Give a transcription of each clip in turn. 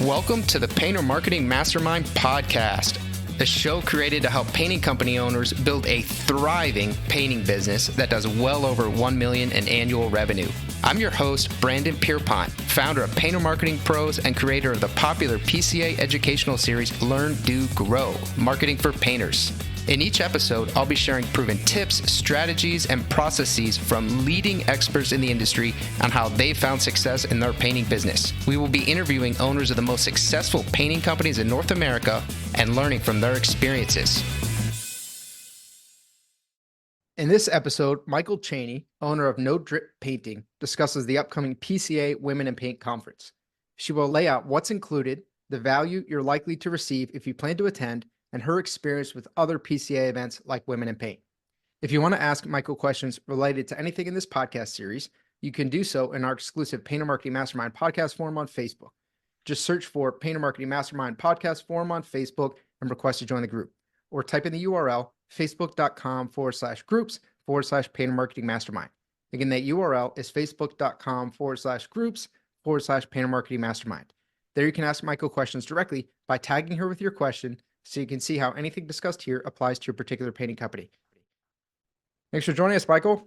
Welcome to the Painter Marketing Mastermind podcast, a show created to help painting company owners build a thriving painting business that does well over $1 million in annual revenue. I'm your host, Brandon Pierpont, founder of Painter Marketing Pros and creator of the popular PCA educational series, Learn, Do, Grow, Marketing for Painters. In each episode, I'll be sharing proven tips, strategies, and processes from leading experts in the industry on how they found success in their painting business. We will be interviewing owners of the most successful painting companies in North America and learning from their experiences. In this episode, Michal Cheney, owner of No Drip Painting, discusses the upcoming PCA Women in Paint Conference. She will lay out what's included, the value you're likely to receive if you plan to attend, and her experience with other PCA events like Women in Paint. If you want to ask Michal questions related to anything in this podcast series, you can do so in our exclusive Painter Marketing Mastermind podcast forum on Facebook. Just search for Painter Marketing Mastermind podcast forum on Facebook and request to join the group, or type in the URL facebook.com/groups/Painter Marketing Mastermind. Again, that URL is facebook.com/groups/Painter Marketing Mastermind. There you can ask Michal questions directly by tagging her with your question, so you can see how anything discussed here applies to your particular painting company. Thanks for joining us, Michal.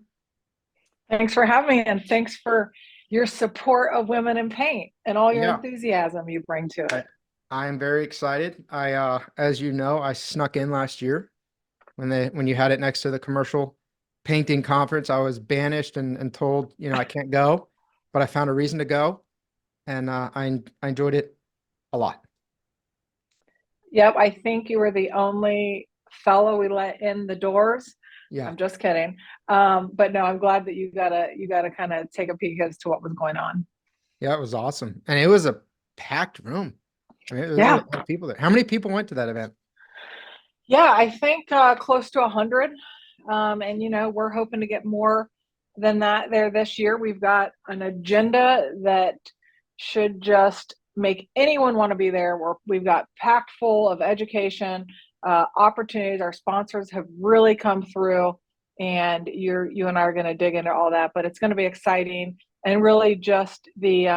Thanks for having me, and thanks for your support of Women in Paint and all your enthusiasm you bring to it. I am very excited. As you know, I snuck in last year when you had it next to the commercial painting conference. I was banished and told, I can't go, but I found a reason to go, and I enjoyed it a lot. Yep, I think you were the only fellow we let in the doors. Yeah, I'm just kidding. But no, I'm glad that you got to kind of take a peek as to what was going on. Yeah, it was awesome, and it was a packed room. I mean, there was a lot of people there. How many people went to that event? Yeah, I think close to 100. And we're hoping to get more than that there this year. We've got an agenda that should just make anyone want to be there. We've got packed full of education, opportunities. Our sponsors have really come through, and you and I are going to dig into all that, but it's going to be exciting, and really just the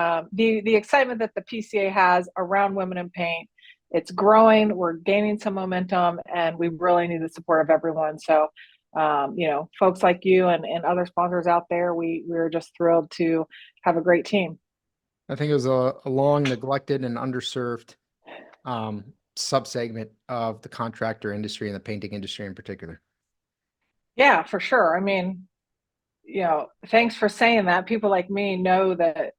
excitement that the PCA has around Women in Paint. It's growing, we're gaining some momentum, and we really need the support of everyone. So, folks like you and other sponsors out there, we're just thrilled to have a great team. I think it was a long neglected and underserved subsegment of the contractor industry and the painting industry in particular. Yeah, for sure. I mean, thanks for saying that. People like me know that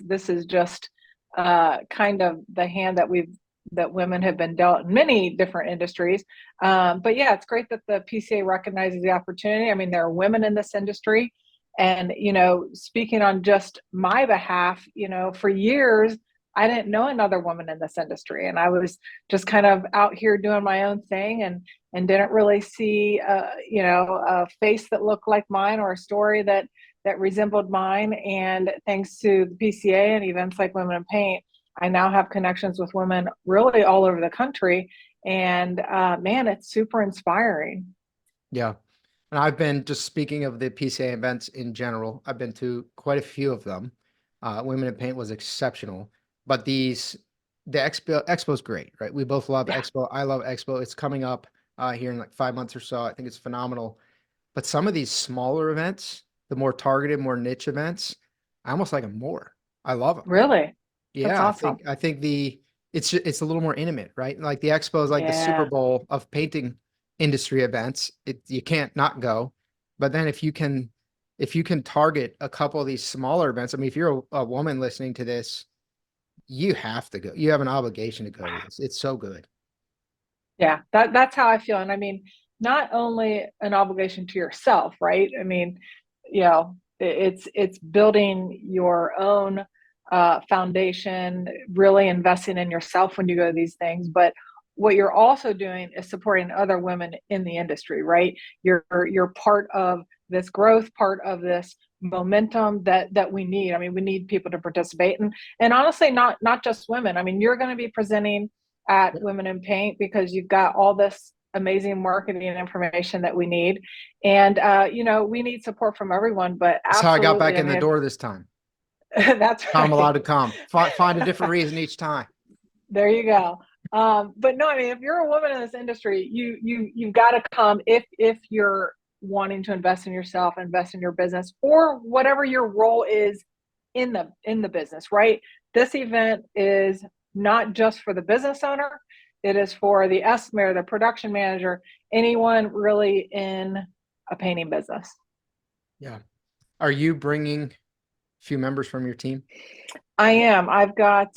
this is just kind of the hand that women have been dealt in many different industries. But yeah, it's great that the PCA recognizes the opportunity. I mean, there are women in this industry. And, speaking on just my behalf, for years, I didn't know another woman in this industry. And I was just kind of out here doing my own thing and didn't really see, a face that looked like mine or a story that resembled mine. And thanks to the PCA and events like Women in Paint, I now have connections with women really all over the country. And man, it's super inspiring. Yeah. And I've been, just speaking of the PCA events in general, I've been to quite a few of them. Women in Paint was exceptional, but the expo is great, right? We both love Expo. I love Expo. It's coming up here in like 5 months or so. I think it's phenomenal. But some of these smaller events, the more targeted, more niche events, I almost like them more. I love them. Really? Yeah, that's awesome. I think it's a little more intimate, right? Like the Expo is like the Super Bowl of painting industry events. You can't not go. But then if you can target a couple of these smaller events, I mean, if you're a woman listening to this, you have to go. You have an obligation to go to this. It's so good. Yeah, that's how I feel. And I mean, not only an obligation to yourself, right? I mean, it's building your own foundation, really investing in yourself when you go to these things. But what you're also doing is supporting other women in the industry, right? You're part of this growth, part of this momentum that we need. I mean, we need people to participate, and honestly, not just women. I mean, you're going to be presenting at Women in Paint because you've got all this amazing marketing and information that we need, and we need support from everyone. But that's how I got back in the door this time. That's right. I'm allowed to come. Find a different reason each time. There you go. But no, I mean, if you're a woman in this industry, you've got to come if you're wanting to invest in yourself, invest in your business, or whatever your role is in the business, right? This event is not just for the business owner, it is for the estimator, the production manager, anyone really in a painting business. Yeah. Are you bringing a few members from your team? I am. I've got,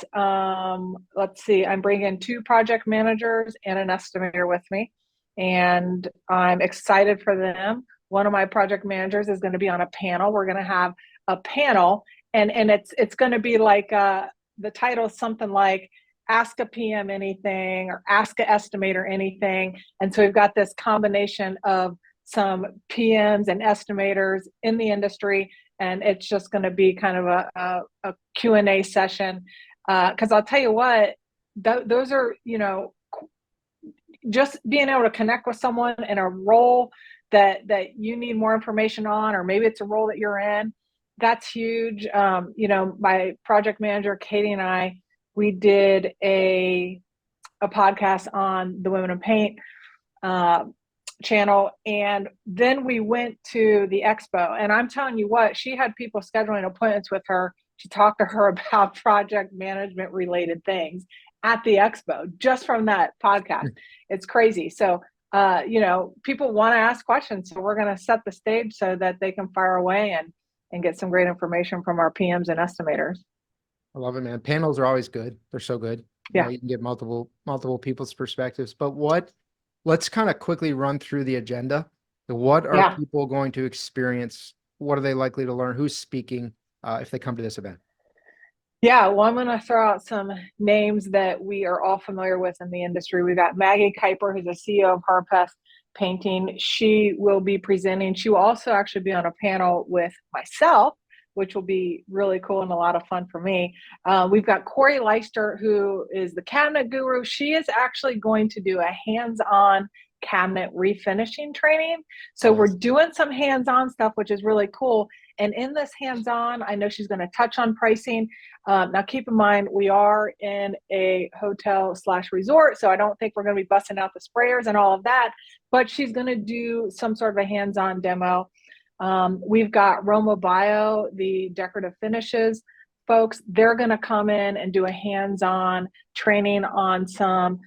let's see, I'm bringing 2 project managers and an estimator with me, and I'm excited for them. One of my project managers is going to be on a panel. We're going to have a panel, and it's going to be like the title is something like "Ask a PM Anything" or "Ask an Estimator Anything." And so we've got this combination of some PMs and estimators in the industry, and it's just going to be kind of a Q&A session, because I'll tell you what, those are, just being able to connect with someone in a role that you need more information on, or maybe it's a role that you're in, that's huge. My project manager Katie and I, we did a podcast on the Women in Paint channel, and then we went to the expo, and I'm telling you what, she had people scheduling appointments with her to talk to her about project management related things at the expo just from that podcast. It's crazy. So people want to ask questions, so we're going to set the stage so that they can fire away and get some great information from our PMs and estimators. I love it, man. Panels are always good. They're so good. Yeah. You can get multiple people's perspectives. But let's kind of quickly run through the agenda. What are people going to experience? What are they likely to learn? Who's speaking if they come to this event? Yeah, well, I'm going to throw out some names that we are all familiar with in the industry. We've got Maggie Kuiper, who's the CEO of Harpeth Painting. She will be presenting. She will also actually be on a panel with myself, which will be really cool and a lot of fun for me. We've got Corey Leister, who is the cabinet guru. She is actually going to do a hands-on cabinet refinishing training. So we're doing some hands-on stuff, which is really cool. And in this hands-on, I know she's going to touch on pricing. Now, keep in mind, we are in a hotel/resort, so I don't think we're going to be busting out the sprayers and all of that, but she's going to do some sort of a hands-on demo. We've got Roma Bio, the decorative finishes folks. They're going to come in and do a hands-on training on some,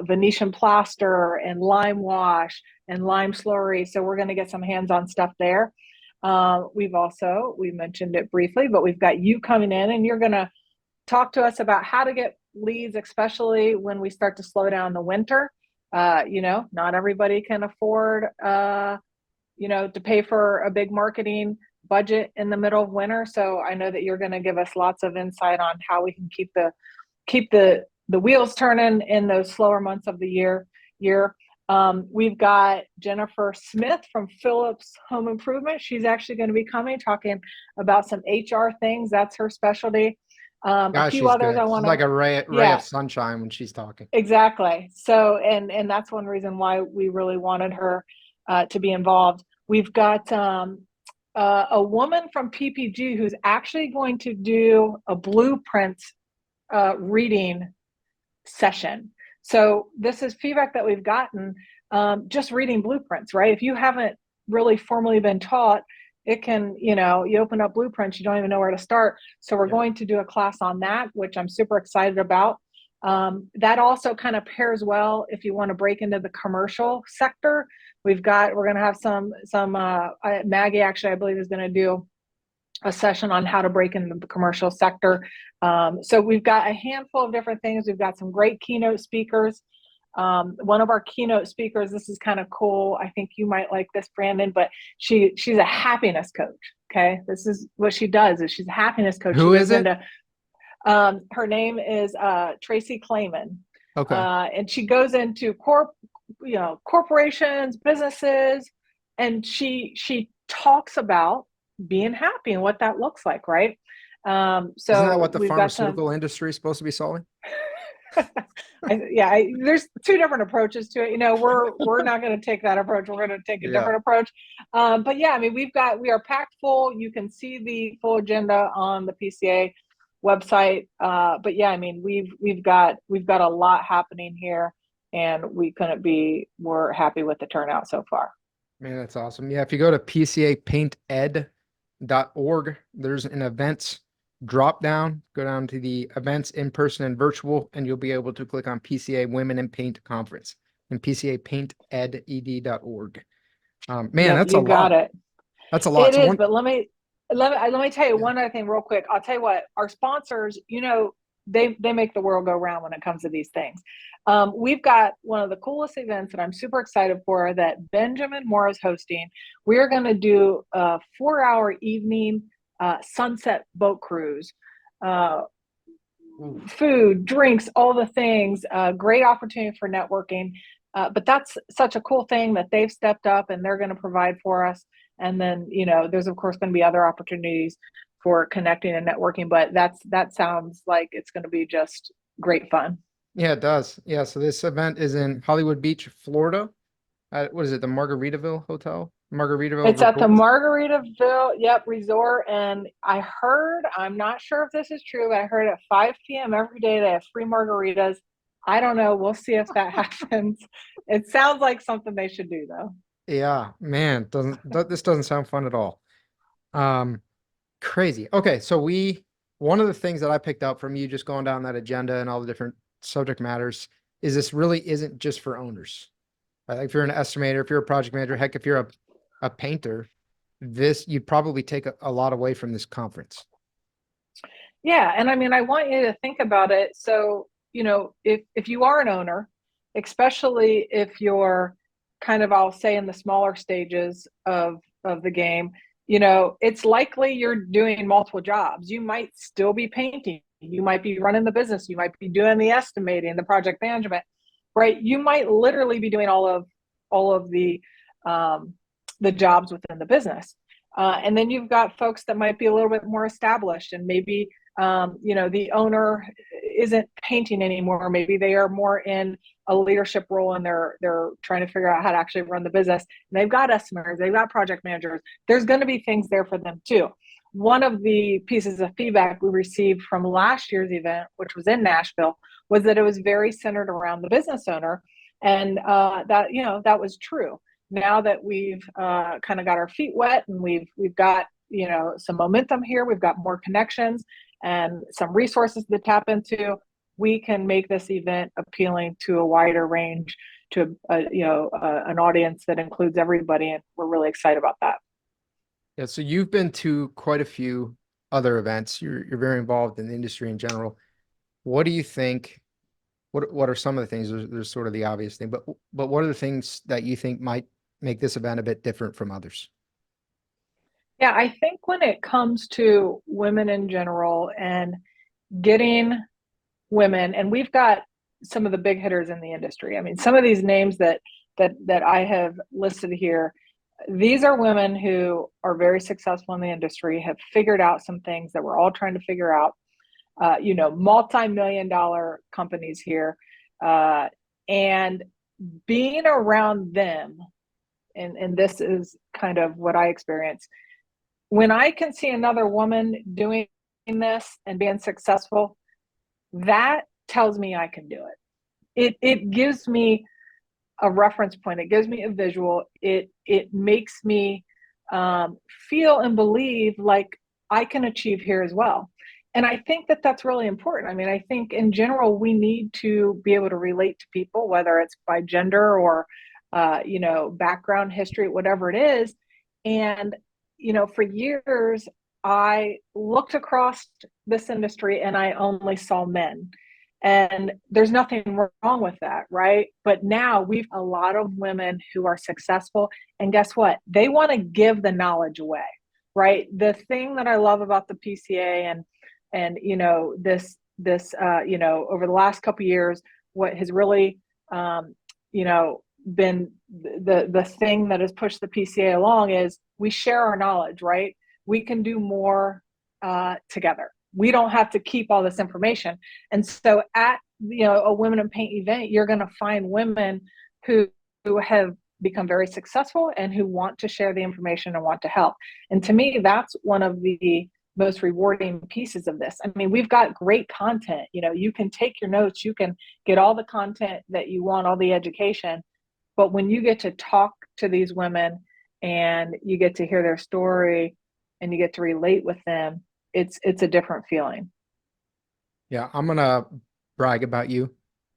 Venetian plaster and lime wash and lime slurry. So we're going to get some hands-on stuff there. We mentioned it briefly, but we've got you coming in and you're going to talk to us about how to get leads, especially when we start to slow down the winter. Not everybody can afford, to pay for a big marketing budget in the middle of winter. So I know that you're going to give us lots of insight on how we can keep the wheels turning in those slower months of the year. We've got Jennifer Smith from Phillips Home Improvement. She's actually going to be coming, talking about some HR things. That's her specialty. A few others I want to, like a ray of sunshine when she's talking. Exactly. So, and that's one reason why we really wanted her to be involved. We've got a woman from PPG who's actually going to do a blueprint reading session. So this is feedback that we've gotten just reading blueprints, right? If you haven't really formally been taught, it can, you open up blueprints, you don't even know where to start. So we're going to do a class on that, which I'm super excited about. That also kind of pairs well if you want to break into the commercial sector. We're going to have some Maggie actually, I believe, is going to do a session on how to break into the commercial sector. So we've got a handful of different things. We've got some great keynote speakers. One of our keynote speakers, this is kind of cool. I think you might like this, Brandon, but she's a happiness coach. Okay. This is what she does, is she's a happiness coach. Who is it? Her name is Tracy Clayman. Okay. And she goes into corporations, businesses, and she talks about being happy and what that looks like, right? So isn't that what the pharmaceutical industry is supposed to be solving? There's two different approaches to it. We're not going to take that approach. We're going to take a different approach. But yeah, I mean, we are packed full. You can see the full agenda on the PCA website. But yeah, I mean, we've got a lot happening here, and we couldn't be more happy with the turnout so far. Man, that's awesome. Yeah, if you go to pcapainted.org, there's an events drop down. Go down to the events in person and virtual, and you'll be able to click on PCA Women in Paint Conference and pcapainted.org. Man, Yep, that's a you got lot. it. That's a lot. It So is, one, but let me tell you yeah, one other thing real quick. I'll tell you what, our sponsors, they make the world go round when it comes to these things. We've got one of the coolest events that I'm super excited for that Benjamin Moore is hosting. We're going to do a 4-hour evening sunset boat cruise. Uh, Food, drinks, all the things. Great opportunity for networking. But that's such a cool thing that they've stepped up and they're going to provide for us. And then, there's of course going to be other opportunities for connecting and networking. But that sounds like it's going to be just great fun. yeah, it does. Yeah, so this event is in Hollywood Beach, Florida. What is it? The Margaritaville Hotel, Margaritaville It's at the Resort. Margaritaville, yep, resort. And I'm not sure if this is true, but I heard at 5 p.m. every day they have free margaritas. I don't know. We'll see if that happens. It sounds like something they should do, though. Yeah, man, this doesn't sound fun at all. Um, Crazy. Okay, so one of the things that I picked up from you just going down that agenda and all the different subject matters is this really isn't just for owners. Right? Like if you're an estimator, if you're a project manager, heck, if you're a painter, you'd probably take a lot away from this conference. Yeah, and I mean, I want you to think about it. So, if you are an owner, especially if you're kind of, I'll say, in the smaller stages of the game, it's likely you're doing multiple jobs. You might still be painting, you might be running the business, you might be doing the estimating, the project management, right? You might literally be doing all of the jobs within the business. And then you've got folks that might be a little bit more established and maybe the owner isn't painting anymore. Maybe they are more in a leadership role and they're trying to figure out how to actually run the business. And they've got estimators, they've got project managers. There's going to be things there for them too. One of the pieces of feedback we received from last year's event, which was in Nashville, was that it was very centered around the business owner, and that was true. Now that we've kind of got our feet wet and we've got some momentum here, we've got more connections and some resources to tap into, we can make this event appealing to a wider range, to an audience that includes everybody, and we're really excited about that. Yeah, so you've been to quite a few other events. You're very involved in the industry in general. What do you think? What are some of the things? There's sort of the obvious thing, but what are the things that you think might make this event a bit different from others? Yeah, I think when it comes to women in general and getting women, and we've got some of the big hitters in the industry. I mean, some of these names that I have listed here, these are women who are very successful in the industry, have figured out some things that we're all trying to figure out. Multi-million dollar companies here, and being around them, and this is kind of what I experience. When I can see another woman doing this and being successful, that tells me I can do it. It gives me a reference point. It gives me a visual. It makes me feel and believe like I can achieve here as well. And I think that that's really important. I mean, I think in general we need to be able to relate to people, whether it's by gender or background, history, whatever it is. And for years I looked across this industry and I only saw men. And there's nothing wrong with that, right? But now we've a lot of women who are successful. And guess what? They want to give the knowledge away, right? The thing that I love about the PCA and over the last couple of years, what has really been the thing that has pushed the PCA along is we share our knowledge, right? We can do more together. We don't have to keep all this information. And so at a Women in Paint event, you're going to find women who have become very successful and who want to share the information and want to help. And to me, that's one of the most rewarding pieces of this. I mean, we've got great content. You know, you can take your notes, you can get all the content that you want, all the education. But when you get to talk to these women and you get to hear their story and you get to relate with them, it's a different feeling. Yeah, I'm gonna brag about you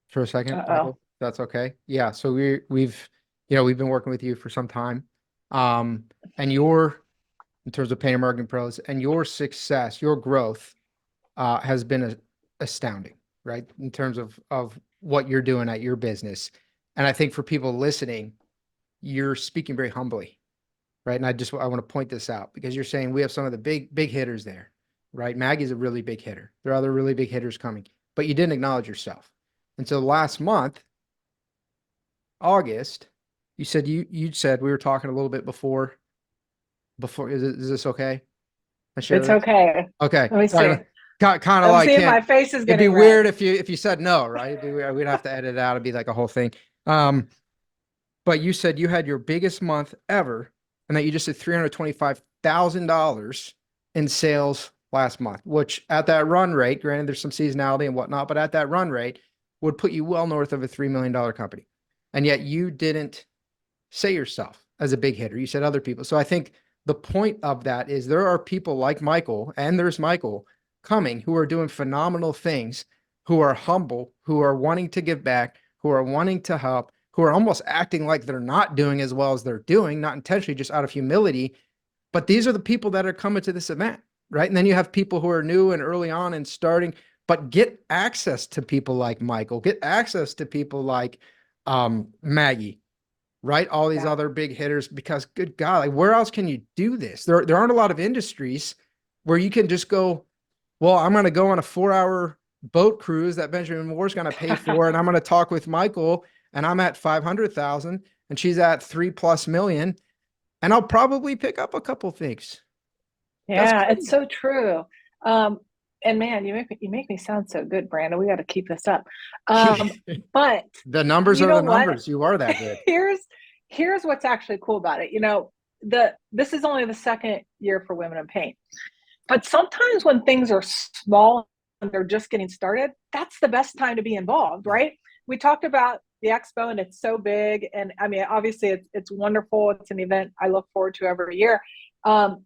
for a second, Uh-oh. Michael. That's okay. Yeah, so we've we've been working with you for some time. And your in terms of Painter Marketing Pros and your success, your growth has been astounding, right? In terms of what you're doing at your business. And I think for people listening, you're speaking very humbly, right? And I want to point this out because you're saying we have some of the big hitters there, right? Maggie's a really big hitter. There are other really big hitters coming, but you didn't acknowledge yourself. And so last month, August, you said we were talking a little bit before is this okay? I share It's this? okay. Okay. Let me All see. right. Kind of I'm like seeing my can't face is it'd be getting weird red. if you said no, right? It'd be weird. We'd have to edit it out. It'd be like a whole thing. But you said you had your biggest month ever and that you just did $325,000 in sales last month, which at that run rate, granted there's some seasonality and whatnot, but at that run rate would put you well north of a $3 million company. And yet you didn't say yourself as a big hitter. You said other people. So I think the point of that is there are people like Michael, and there's Michael coming, who are doing phenomenal things, who are humble, who are wanting to give back, who are wanting to help, who are almost acting like they're not doing as well as they're doing, not intentionally, just out of humility. But these are the people that are coming to this event, right? And then you have people who are new and early on and starting, but get access to people like Michael, get access to people like Maggie, right? All these Yeah. other big hitters, because good God, like where else can you do this? There aren't a lot of industries where you can just go, well, I'm going to go on a 4-hour boat cruise that Benjamin Moore's going to pay for. And I'm going to talk with Michael and I'm at 500,000 and she's at 3+ million. And I'll probably pick up a couple things. That's Yeah, it's crazy. so true. Um, and man, you make me sound so good, Brandon. We got to keep this up. But The numbers you are know the what? numbers. You are that good. here's here's what's actually cool about it. You know, this is only the second year for Women in Paint. But sometimes when things are small and they're just getting started, that's the best time to be involved, Yeah. right? We talked about the expo and it's so big. And I mean, obviously it's wonderful. It's an event I look forward to every year. Um,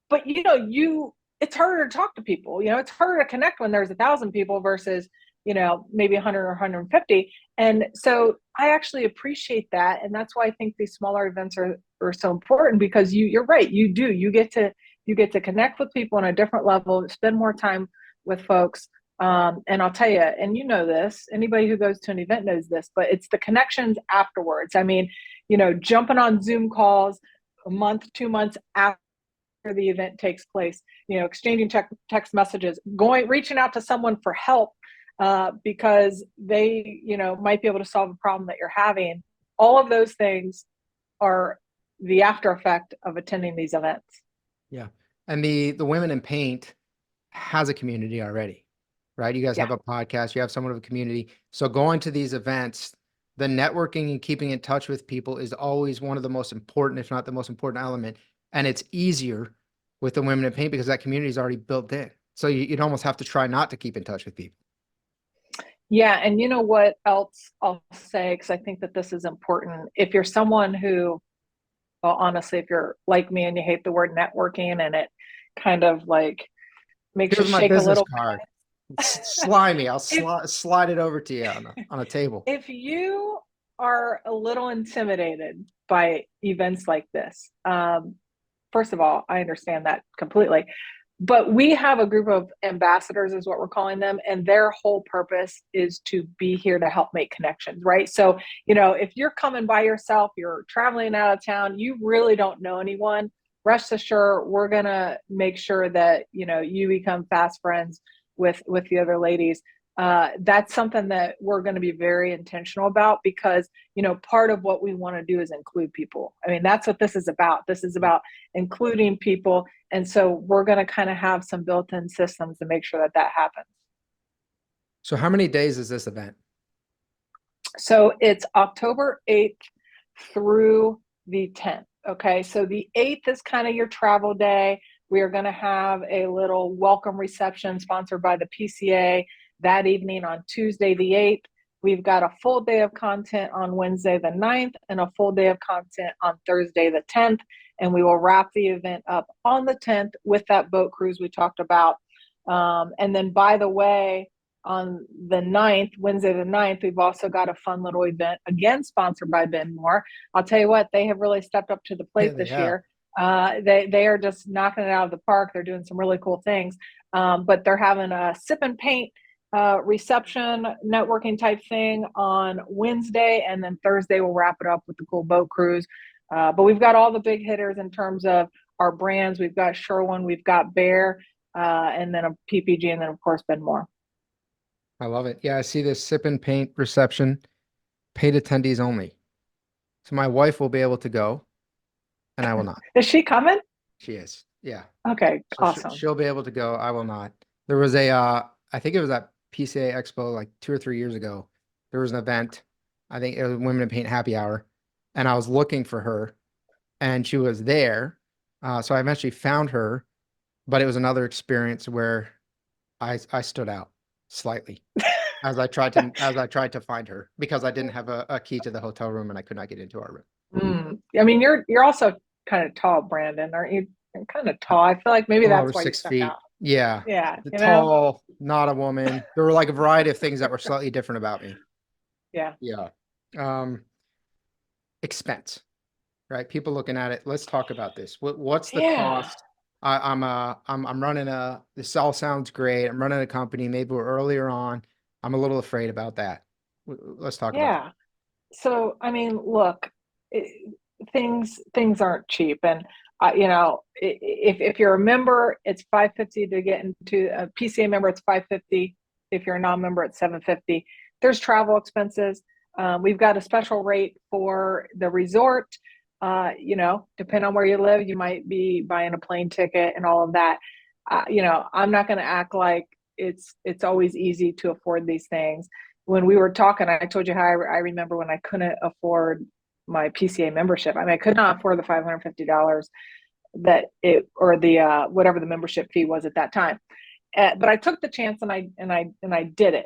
but you know, it's harder to talk to people. You know, it's harder to connect when there's 1,000 people versus, you know, maybe 100 or 150. And so I actually appreciate that. And that's why I think these smaller events are so important, because you're right. You get to connect with people on a different level, spend more time with folks. And I'll tell you, and you know this, anybody who goes to an event knows this, but it's the connections afterwards. I mean, you know, jumping on Zoom calls a month, 2 months after the event takes place, you know, exchanging text messages, reaching out to someone for help, because they, you know, might be able to solve a problem that you're having. All of those things are the after effect of attending these events. Yeah. And the Women in Paint has a community already, right? You guys Yeah. have a podcast, you have somewhat of a community. So going to these events, the networking and keeping in touch with people is always one of the most important, if not the most important element. And it's easier with the Women in Paint because that community is already built in. So you'd almost have to try not to keep in touch with people. Yeah. And you know what else I'll say, because I think that this is important. If you're someone who, well, honestly, if you're like me and you hate the word networking and it kind of like makes you Here's my shake a business little card. bit. Slimy. I'll if slide it over to you on a table. if you are a little intimidated by events like this, first of all, I understand that completely. But we have a group of ambassadors, is what we're calling them, and their whole purpose is to be here to help make connections, right? So, you know, if you're coming by yourself, you're traveling out of town, you really don't know anyone, rest assured, we're gonna make sure that, you know, you become fast friends with the other ladies. That's something that we're going to be very intentional about, because, you know, part of what we want to do is include people. I mean, that's what this is about. This is Yeah. about including people. And so we're going to kind of have some built-in systems to make sure that that happens. So how many days is this event? So it's October 8th through the 10th. Okay. So the 8th is kind of your travel day. We are going to have a little welcome reception sponsored by the PCA that evening on Tuesday the 8th. We've got a full day of content on Wednesday the 9th and a full day of content on Thursday the 10th. And we will wrap the event up on the 10th with that boat cruise we talked about. And then, by the way, on the 9th, Wednesday the 9th, we've also got a fun little event, again, sponsored by Ben Moore. I'll tell you what, they have really stepped up to the plate this year. They are just knocking it out of the park. They're doing some really cool things. But they're having a sip and paint reception networking type thing on Wednesday, and then Thursday we'll wrap it up with the cool boat cruise. But we've got all the big hitters in terms of our brands. We've got Sherwin, we've got Bear, and then a PPG, and then of course Ben Moore. I love it. Yeah, I see this sip and paint reception, paid attendees only. So my wife will be able to go, and I will not. Is she coming? She is. Yeah. Okay, So awesome. she'll be able to go. I will not. There was I think it was at PCA Expo like 2 or 3 years ago. There was an event. I think it was Women in Paint Happy Hour, and I was looking for her, and she was there. So I eventually found her, but it was another experience where I stood out slightly as I tried to find her because I didn't have a key to the hotel room and I could not get into our room. I mean, you're also kind of tall, Brandon, aren't you? You're kind of tall. I feel like maybe that's Over why you 6 stuck feet. out. Yeah. Yeah, Tall, not a woman. There were like a variety of things that were slightly different about me. Yeah. Yeah. Expense, right? People looking at it. Let's talk about this. What's the cost? I'm running this all sounds great. I'm running a company. Maybe we're earlier on. I'm a little afraid about that. Let's talk about that. So, I mean, look, things aren't cheap, and if you're a member, it's $550 to get into a PCA member. It's $550. If you're a non-member, it's $750. There's travel expenses. We've got a special rate for the resort. Depending on where you live, you might be buying a plane ticket and all of that. I'm not going to act like it's always easy to afford these things. When we were talking, I told you how I remember when I couldn't afford my PCA membership. I mean, I could not afford the $550 or the whatever the membership fee was at that time. But I took the chance and I did it.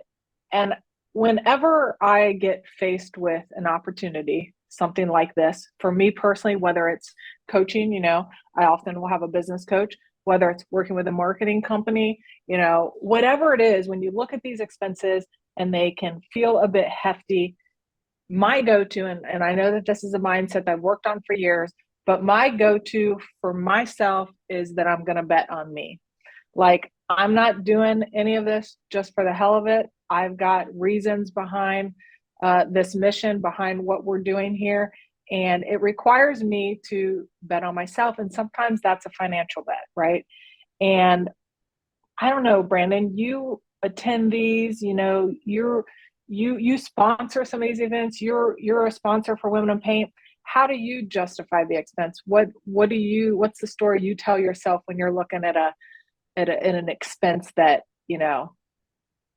And whenever I get faced with an opportunity, something like this, for me personally, whether it's coaching, I often will have a business coach, whether it's working with a marketing company, whatever it is, when you look at these expenses and they can feel a bit hefty, my go-to, and I know that this is a mindset that I've worked on for years, but my go-to for myself is that I'm going to bet on me. Like, I'm not doing any of this just for the hell of it. I've got reasons behind this mission, behind what we're doing here. And it requires me to bet on myself. And sometimes that's a financial bet, right? And I don't know, Brandon, you attend these, you sponsor some of these events. You're a sponsor for Women in Paint. How do you justify the expense? What's the story you tell yourself when you're looking at an expense that,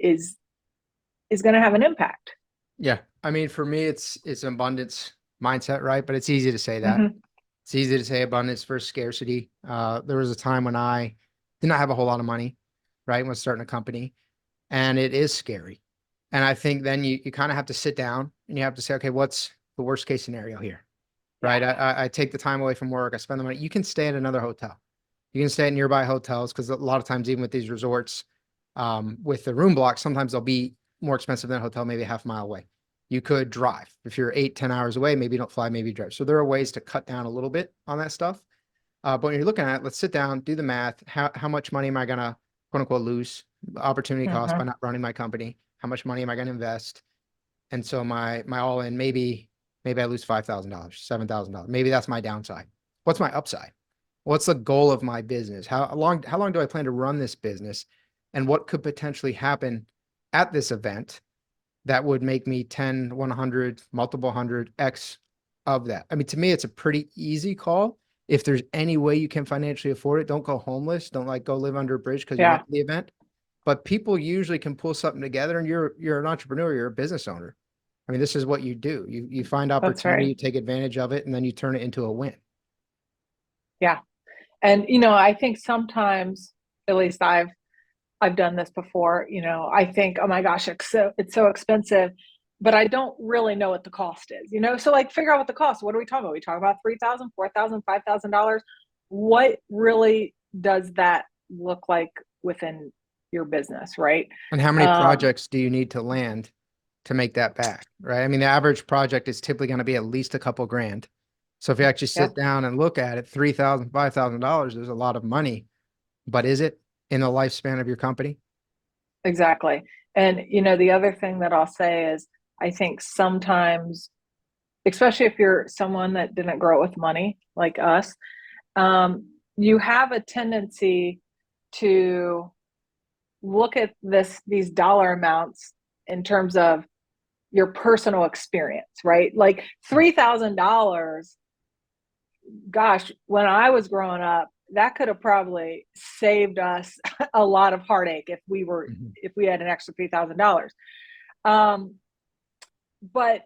is going to have an impact? Yeah. I mean, for me, it's abundance mindset, right? But it's easy to say that. Mm-hmm. It's easy to say abundance versus scarcity. There was a time when I did not have a whole lot of money, right? When starting a company, and it is scary. And I think then you kind of have to sit down and you have to say, okay, what's the worst case scenario here? Right. I take the time away from work. I spend the money. You can stay at another hotel. You can stay at nearby hotels because a lot of times, even with these resorts, with the room blocks, sometimes they'll be more expensive than a hotel, maybe a half mile away. You could drive. If you're 8-10 hours away, maybe you don't fly, maybe you drive. So there are ways to cut down a little bit on that stuff. But when you're looking at it, let's sit down, do the math. How much money am I going to, quote unquote, lose? Opportunity cost by not running my company. How much money am I going to invest? And so my all in, maybe I lose $5,000, $7,000. Maybe that's my downside. What's my upside? What's the goal of my business? How long do I plan to run this business? And what could potentially happen at this event that would make me 10, 100, multiple 100x of that? I mean, to me, it's a pretty easy call. If there's any way you can financially afford it, don't go homeless. Don't go live under a bridge because you're at the event. But people usually can pull something together, and you're an entrepreneur, you're a business owner. I mean, this is what you do. You find opportunity, you take advantage of it, and then you turn it into a win. Yeah. And, I think sometimes, at least I've done this before, I think, oh my gosh, it's so expensive, but I don't really know what the cost is. So like figure out what the cost. What are we talking about? We talk about $3,000, $4,000, $5,000. What really does that look like within your business, right? And how many Um, projects do you need to land to make that back, right? I mean, the average project is typically going to be at least a couple grand. So if you actually sit yep, down and look at it, $3,000, $5,000 is a lot of money, but is it in the lifespan of your company? exactly. And the other thing that I'll say is I think sometimes, especially if you're someone that didn't grow up with money like us, you have a tendency to look at these dollar amounts in terms of your personal experience, right? Like $3,000, gosh, when I was growing up, that could have probably saved us a lot of heartache Mhm. if we had an extra $3,000. Um, but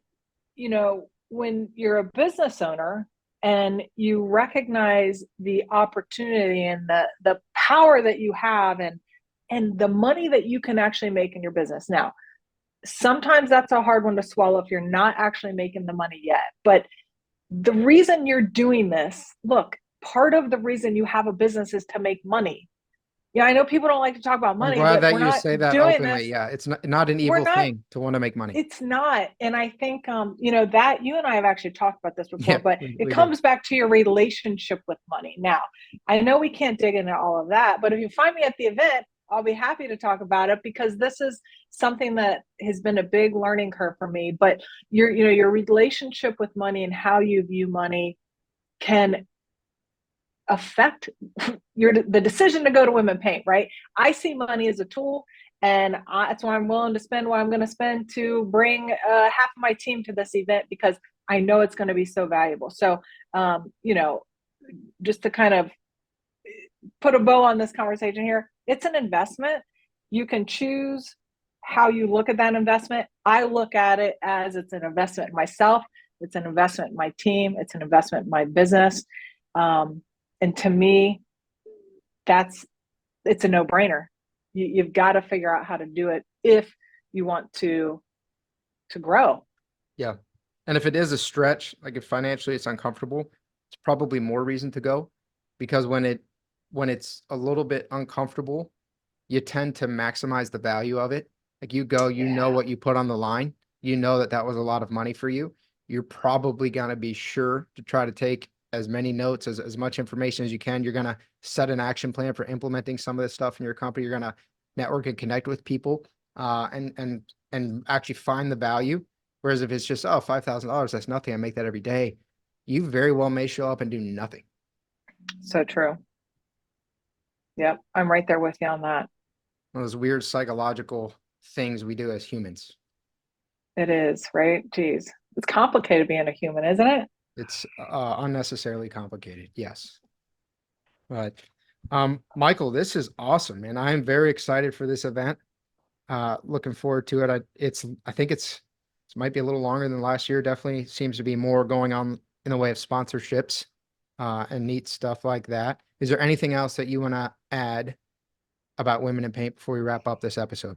when you're a business owner and you recognize the opportunity and the power that you have and the money that you can actually make in your business. Now, sometimes that's a hard one to swallow if you're not actually making the money yet. But the reason you're doing this, look, part of the reason you have a business is to make money. Yeah, I know people don't like to talk about I'm money, glad but that we're you not say that doing openly. this. Yeah, it's not an We're evil not thing to want to make money. It's not. And I think, that you and I have actually talked about this before, Yeah, but it we did. comes back to your relationship with money. Now, I know we can't dig into all of that, but if you find me at the event, I'll be happy to talk about it because this is something that has been a big learning curve for me. But your relationship with money and how you view money can affect the decision to go to Women Paint, right? I see money as a tool, and that's why I'm willing to spend what I'm going to spend to bring half of my team to this event because I know it's going to be so valuable. So, just to kind of put a bow on this conversation here, it's an investment. You can choose how you look at that investment. I look at it as it's an investment in myself, it's an investment in my team, it's an investment in my business. Um, and to me, that's it's a no-brainer. You've got to figure out how to do it if you want to grow. Yeah. And if it is a stretch, like if financially it's uncomfortable, it's probably more reason to go because when it's a little bit uncomfortable, you tend to maximize the value of it. Like you go, you know Yeah. what you put on the line, you know that that was a lot of money for you. You're probably going to be sure to try to take as many notes as much information as you can. You're going to set an action plan for implementing some of this stuff in your company. You're going to network and connect with people, and actually find the value. Whereas if it's just, oh, $5,000, that's nothing. I make that every day. You very well may show up and do nothing. So true. Yep, I'm right there with you on that. One of those weird psychological things we do as humans. It is, right? Geez, it's complicated being a human, isn't it? It's unnecessarily complicated. Yes. But Michael, this is awesome, and I'm very excited for this event. Looking forward to it. I think it might be a little longer than last year. Definitely seems to be more going on in the way of sponsorships, and neat stuff like that. Is there anything else that you want to add about Women in Paint before we wrap up this episode?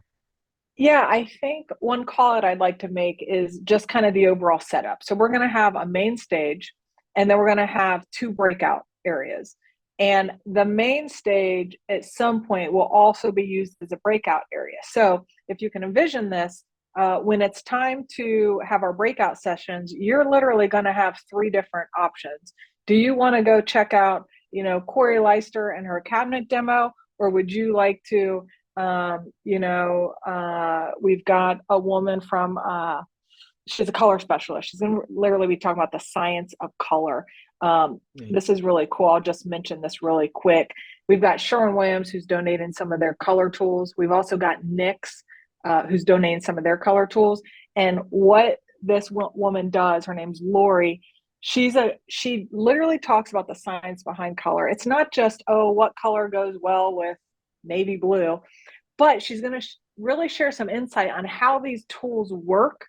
Yeah, I think one call out I'd like to make is just kind of the overall setup. So we're going to have a main stage and then we're going to have two breakout areas. And the main stage at some point will also be used as a breakout area. So if you can envision this, when it's time to have our breakout sessions, you're literally going to have three different options. Do you want to go check out, Corey Leister and her cabinet demo, or would you like to we've got a woman from she's a color specialist. She's going to literally be talking about the science of color. Neat. This is really cool. I'll just mention this really quick. We've got Sherwin-Williams, who's donating some of their color tools. We've also got NYX, who's donating some of their color tools. And what this woman does, her name's Lori. She literally talks about the science behind color. It's not just, oh, what color goes well with navy blue, but she's going to really share some insight on how these tools work.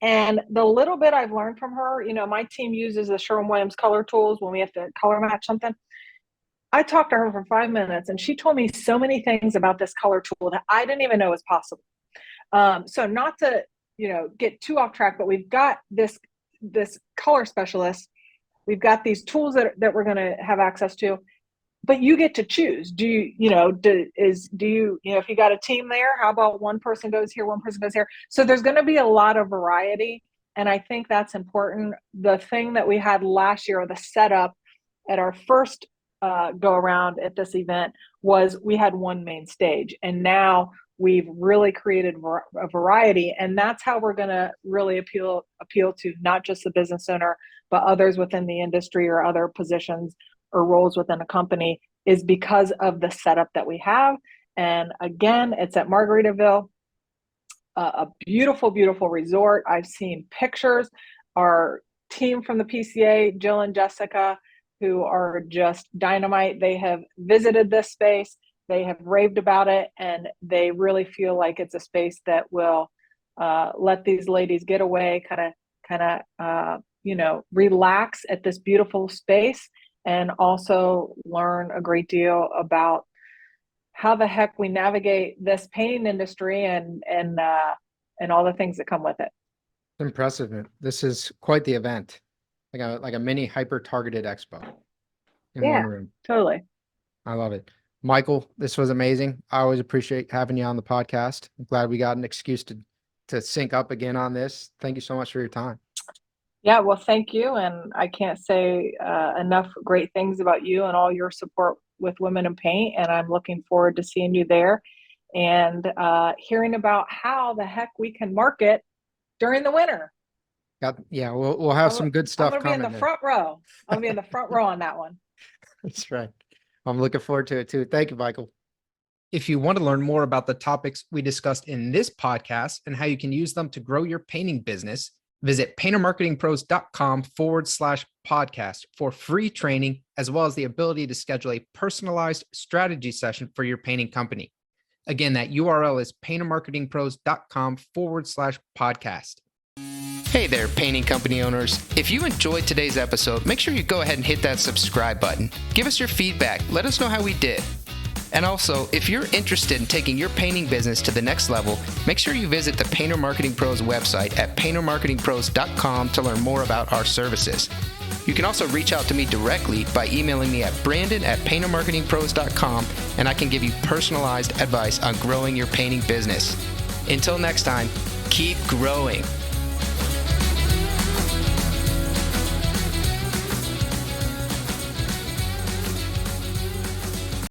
And the little bit I've learned from her, my team uses the Sherwin-Williams color tools when we have to color match something. I talked to her for 5 minutes and she told me so many things about this color tool that I didn't even know was possible. So not to, get too off track, but we've got this color specialist. We've got these tools that we're going to have access to, but you get to choose. Do you, if you got a team there, how about one person goes here, one person goes here? So there's going to be a lot of variety. And I think that's important. The thing that we had last year, or the setup at our first go around at this event, was we had one main stage, and now we've really created a variety, and that's how we're going to really appeal to not just the business owner, but others within the industry or other positions or roles within a company, is because of the setup that we have. And again, it's at Margaritaville, a beautiful, beautiful resort. I've seen pictures. Our team from the PCA, Jill and Jessica, who are just dynamite, they have visited this space. They have raved about it, and they really feel like it's a space that will let these ladies get away, kind of, relax at this beautiful space, and also learn a great deal about how the heck we navigate this painting industry and all the things that come with it. Impressive. This is quite the event, like a mini hyper targeted expo in one room. Totally. I love it. Michael, this was amazing. I always appreciate having you on the podcast. I'm glad we got an excuse to sync up again on this. Thank you so much for your time. Yeah, well, thank you. And I can't say enough great things about you and all your support with Women in Paint. And I'm looking forward to seeing you there and hearing about how the heck we can market during the winter. Yeah, we'll have some good stuff coming. I'm going to be in the front row. I'll be in the front row on that one. That's right. I'm looking forward to it too. Thank you, Michael. If you want to learn more about the topics we discussed in this podcast and how you can use them to grow your painting business, visit paintermarketingpros.com/podcast for free training, as well as the ability to schedule a personalized strategy session for your painting company. Again, that URL is paintermarketingpros.com/podcast. Hey there, painting company owners. If you enjoyed today's episode, make sure you go ahead and hit that subscribe button. Give us your feedback. Let us know how we did. And also, if you're interested in taking your painting business to the next level, make sure you visit the Painter Marketing Pros website at paintermarketingpros.com to learn more about our services. You can also reach out to me directly by emailing me at brandon@paintermarketingpros.com, and I can give you personalized advice on growing your painting business. Until next time, keep growing.